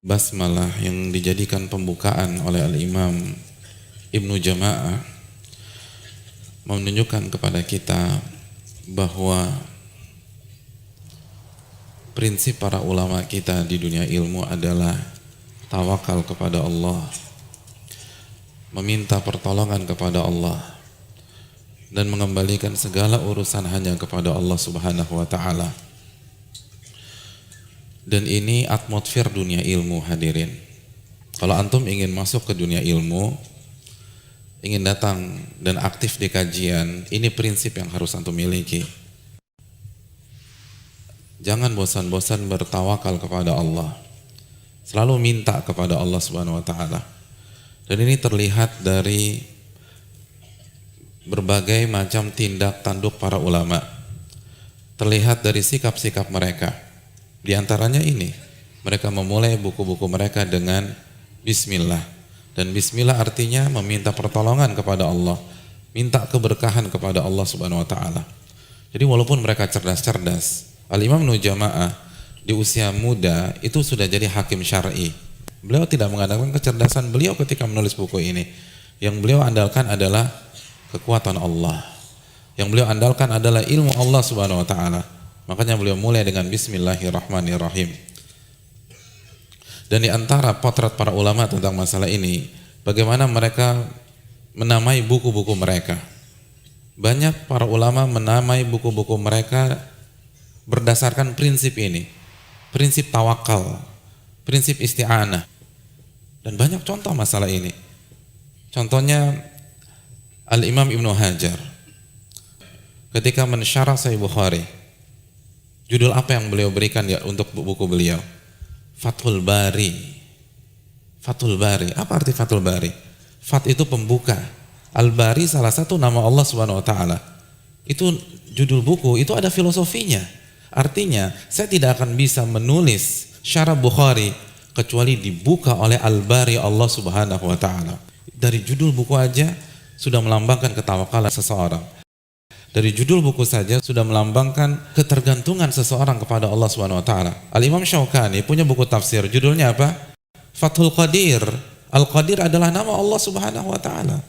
basmalah yang dijadikan pembukaan oleh Al-Imam Ibnu Jama'ah menunjukkan kepada kita bahwa prinsip para ulama kita di dunia ilmu adalah tawakal kepada Allah, meminta pertolongan kepada Allah, dan mengembalikan segala urusan hanya kepada Allah Subhanahu wa ta'ala. Dan ini atmosfer dunia ilmu, hadirin. Kalau antum ingin masuk ke dunia ilmu, ingin datang dan aktif di kajian, ini prinsip yang harus antum miliki. Jangan bosan-bosan bertawakal kepada Allah. Selalu minta kepada Allah Subhanahu wa ta'ala. Dan ini terlihat dari berbagai macam tindak tanduk para ulama. Terlihat dari sikap-sikap mereka. Di antaranya ini, mereka memulai buku-buku mereka dengan Bismillah. Dan Bismillah artinya meminta pertolongan kepada Allah, minta keberkahan kepada Allah Subhanahu wa ta'ala. Jadi walaupun mereka cerdas-cerdas, Al-Imam Ibnu Jama'ah di usia muda itu sudah jadi hakim syar'i. Beliau tidak mengandalkan kecerdasan beliau ketika menulis buku ini. Yang beliau andalkan adalah kekuatan Allah. Yang beliau andalkan adalah ilmu Allah Subhanahu wa ta'ala. Makanya beliau mulai dengan Bismillahirrahmanirrahim. Dan di antara potret para ulama tentang masalah ini, bagaimana mereka menamai buku-buku mereka. Banyak para ulama menamai buku-buku mereka berdasarkan prinsip ini. Prinsip tawakal, prinsip isti'anah. Dan banyak contoh masalah ini. Contohnya Al-Imam Ibnu Hajar ketika mensyarah Sahih Bukhari, judul apa yang beliau berikan ya untuk buku beliau? Fathul Bari. Fathul Bari. Apa arti Fathul Bari? Fat itu pembuka. Al-Bari salah satu nama Allah Subhanahu wa ta'ala. Itu judul buku, itu ada filosofinya. Artinya, saya tidak akan bisa menulis syarah Bukhari kecuali dibuka oleh Al-Bari Allah Subhanahu wa ta'ala. Dari judul buku aja sudah melambangkan ketawakalan seseorang. Dari judul buku saja sudah melambangkan ketergantungan seseorang kepada Allah Subhanahu wa ta'ala. Al-Imam Syaukani punya buku tafsir, judulnya apa? Fathul Qadir. Al-Qadir adalah nama Allah Subhanahu wa ta'ala.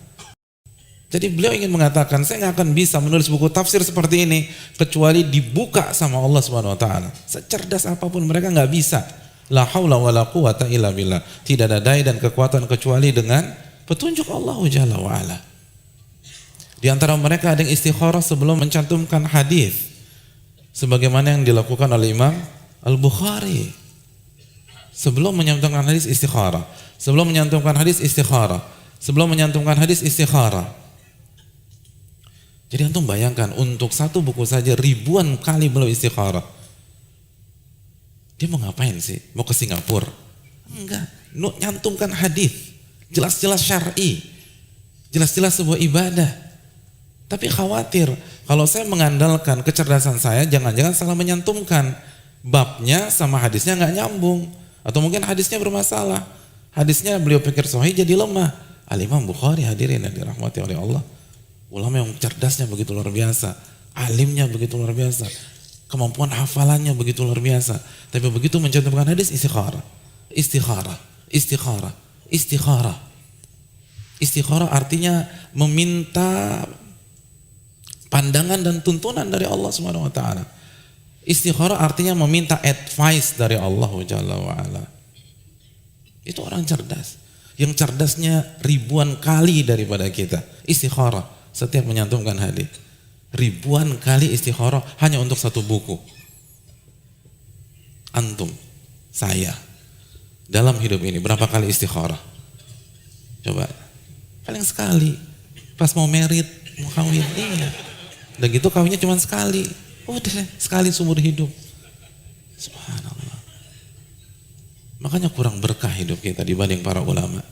Jadi beliau ingin mengatakan, saya nggak akan bisa menulis buku tafsir seperti ini kecuali dibuka sama Allah Subhanahu wa ta'ala. Secerdas apapun mereka nggak bisa. La haula wa la quwata illa billah. Tidak ada daya dan kekuatan kecuali dengan petunjuk Allah Jalla wa ala. Di antara mereka ada yang istikharah sebelum mencantumkan hadis, sebagaimana yang dilakukan oleh Imam Al-Bukhari. Sebelum menyantumkan hadis istikharah, sebelum menyantumkan hadis istikharah, sebelum menyantumkan hadis istikharah. Jadi antum bayangkan, untuk satu buku saja ribuan kali beliau istikharah. Dia mau ngapain sih? Mau ke Singapura? Enggak, nyantumkan hadis, jelas-jelas syar'i, jelas-jelas sebuah ibadah. Tapi khawatir kalau saya mengandalkan kecerdasan saya, jangan-jangan salah menyantumkan babnya sama hadisnya nggak nyambung, atau mungkin hadisnya bermasalah. Hadisnya beliau pikir sahih jadi lemah. Al-Imam Bukhari, hadirin yang dirahmati oleh Allah, ulama yang cerdasnya begitu luar biasa, alimnya begitu luar biasa, kemampuan hafalannya begitu luar biasa. Tapi begitu mencantumkan hadis istikharah, istikharah, istikharah, istikharah. Istikharah artinya meminta pandangan dan tuntunan dari Allah Subhanahu wa ta'ala. Istikharah artinya meminta advice dari Allah Jalla wa ala. Itu orang cerdas. Yang cerdasnya ribuan kali daripada kita. Istikharah setiap menyantumkan hadis. Ribuan kali istikharah hanya untuk satu buku. Antum, saya dalam hidup ini berapa kali istikharah? Coba. Paling sekali. Pas mau merit, mau kawin, iya. Dan gitu kawinnya cuma sekali. Udah sekali seumur hidup. Subhanallah. Makanya kurang berkah hidup kita dibanding para ulama.